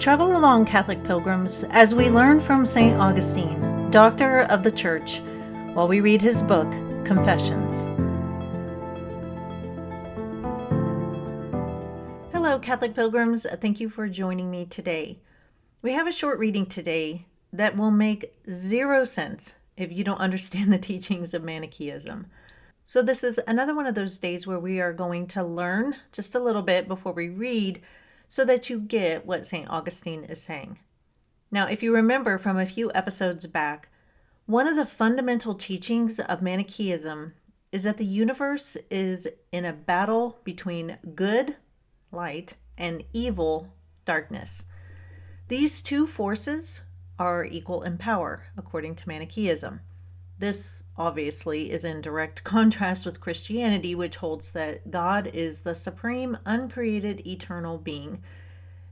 Travel along, Catholic pilgrims, as we learn from St. Augustine, Doctor of the Church, while we read his book, Confessions. Hello, Catholic pilgrims. Thank you for joining me today. We have a short reading today that will make zero sense if you don't understand the teachings of Manichaeism. So this is another one of those days where we are going to learn just a little bit before we read so that you get what St. Augustine is saying. Now, if you remember from a few episodes back, one of the fundamental teachings of Manichaeism is that the universe is in a battle between good, light, and evil, darkness. These two forces are equal in power, according to Manichaeism. This obviously is in direct contrast with Christianity, which holds that God is the supreme, uncreated, eternal being.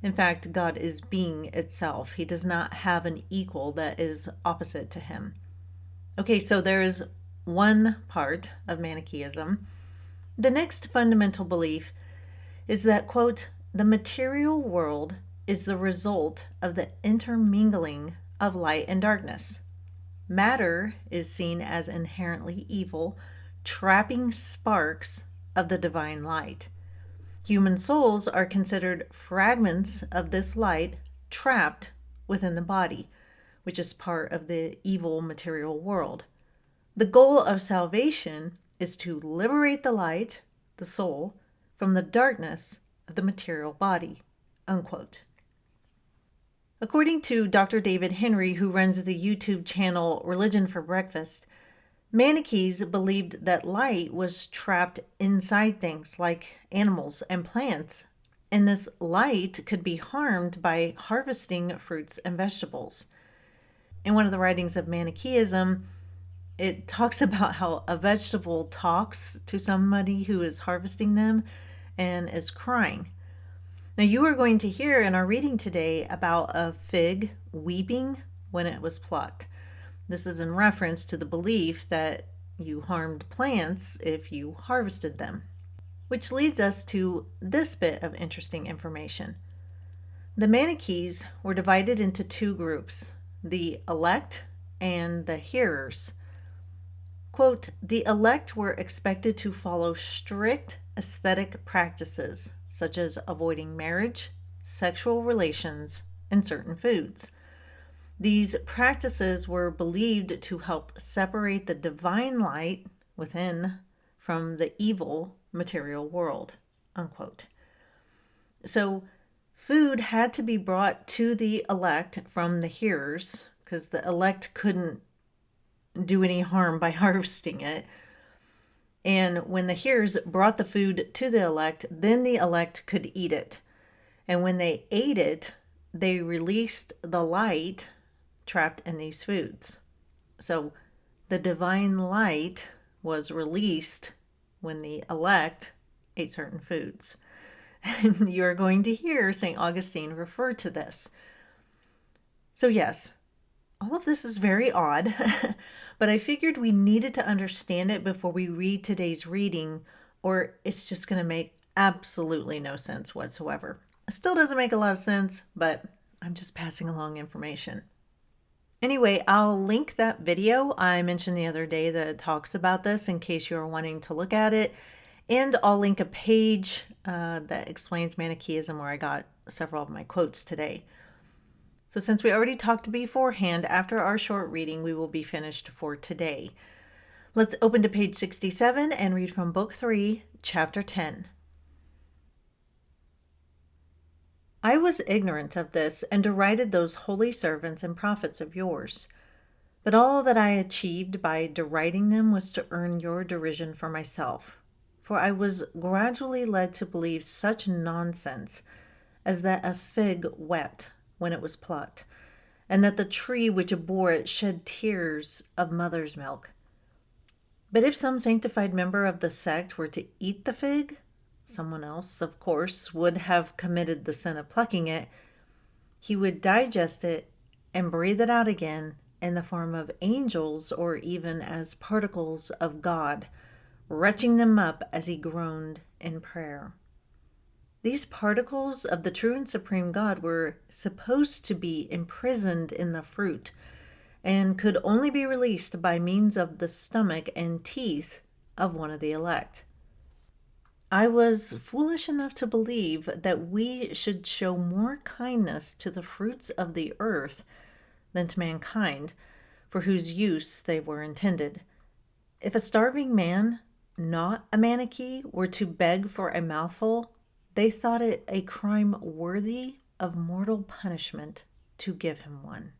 In fact, God is being itself. He does not have an equal that is opposite to him. Okay, so there is one part of Manichaeism. The next fundamental belief is that, quote, the material world is the result of the intermingling of light and darkness. Matter is seen as inherently evil, trapping sparks of the divine light. Human souls are considered fragments of this light trapped within the body, which is part of the evil material world. The goal of salvation is to liberate the light, the soul, from the darkness of the material body, unquote. According to Dr. David Henry, who runs the YouTube channel Religion for Breakfast, Manichaees believed that light was trapped inside things like animals and plants, and this light could be harmed by harvesting fruits and vegetables. In one of the writings of Manichaeism, it talks about how a vegetable talks to somebody who is harvesting them and is crying. Now, you are going to hear in our reading today about a fig weeping when it was plucked. This is in reference to the belief that you harmed plants if you harvested them. Which leads us to this bit of interesting information. The Manichaees were divided into two groups, the elect and the hearers. Quote, the elect were expected to follow strict aesthetic practices, such as avoiding marriage, sexual relations, and certain foods. These practices were believed to help separate the divine light within from the evil material world, unquote. So food had to be brought to the elect from the hearers, because the elect couldn't do any harm by harvesting it. And when the hearers brought the food to the elect, then the elect could eat it. And when they ate it, they released the light trapped in these foods. So the divine light was released when the elect ate certain foods. And you're going to hear St. Augustine refer to this. So yes, all of this is very odd, but I figured we needed to understand it before we read today's reading, or it's just going to make absolutely no sense whatsoever. It still doesn't make a lot of sense, but I'm just passing along information. Anyway, I'll link that video I mentioned the other day that talks about this in case you're wanting to look at it. And I'll link a page that explains Manichaeism where I got several of my quotes today. So since we already talked beforehand, after our short reading, we will be finished for today. Let's open to page 67 and read from Book 3, Chapter 10. I was ignorant of this and derided those holy servants and prophets of yours. But all that I achieved by deriding them was to earn your derision for myself. For I was gradually led to believe such nonsense as that a fig wept when it was plucked, and that the tree which bore it shed tears of mother's milk. But if some sanctified member of the sect were to eat the fig, someone else, of course, would have committed the sin of plucking it. He would digest it and breathe it out again in the form of angels or even as particles of God, retching them up as he groaned in prayer. These particles of the true and supreme God were supposed to be imprisoned in the fruit and could only be released by means of the stomach and teeth of one of the elect. I was foolish enough to believe that we should show more kindness to the fruits of the earth than to mankind, for whose use they were intended. If a starving man, not a Manichae, were to beg for a mouthful, they thought it a crime worthy of mortal punishment to give him one.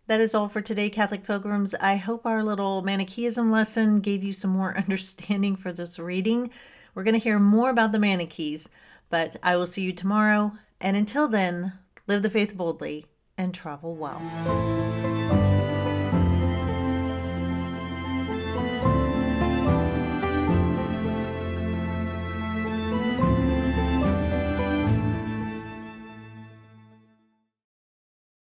That is all for today, Catholic Pilgrims. I hope our little Manichaeism lesson gave you some more understanding for this reading. We're going to hear more about the Manichaees, but I will see you tomorrow. And until then, live the faith boldly and travel well.